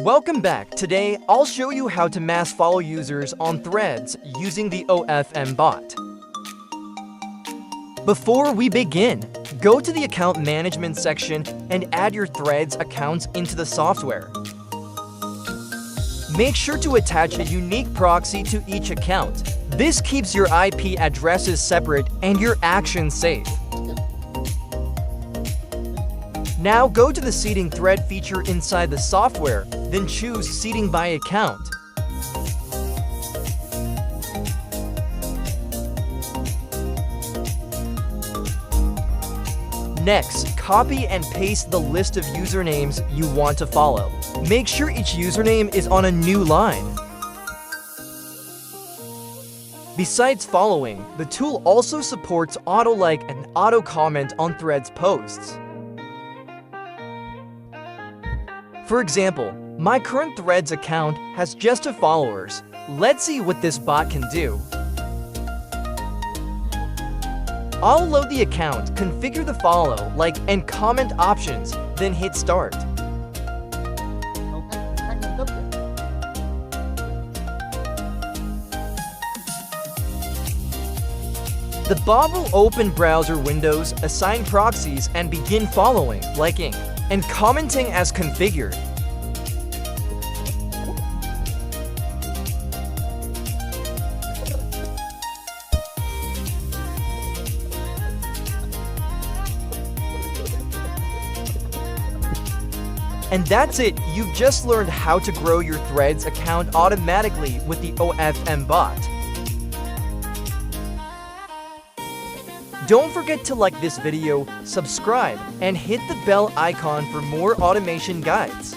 Welcome back. Today, I'll show you how to mass follow users on Threads using the OFM bot. Before we begin, go to the account management section and add your Threads accounts into the software. Make sure to attach a unique proxy to each account. This keeps your IP addresses separate and your actions safe. Now go to the seeding thread feature inside the software, then choose Seeding by Account. Next, copy and paste the list of usernames you want to follow. Make sure each username is on a new line. Besides following, the tool also supports auto-like and auto-comment on Threads posts. For example, my current Threads account has just 2 followers. Let's see what this bot can do. I'll load the account, configure the follow, like, and comment options, then hit start. The bot will open browser windows, assign proxies, and begin following, liking, and commenting as configured. And that's it, you've just learned how to grow your Threads account automatically with the OFM bot. Don't forget to like this video, subscribe, and hit the bell icon for more automation guides.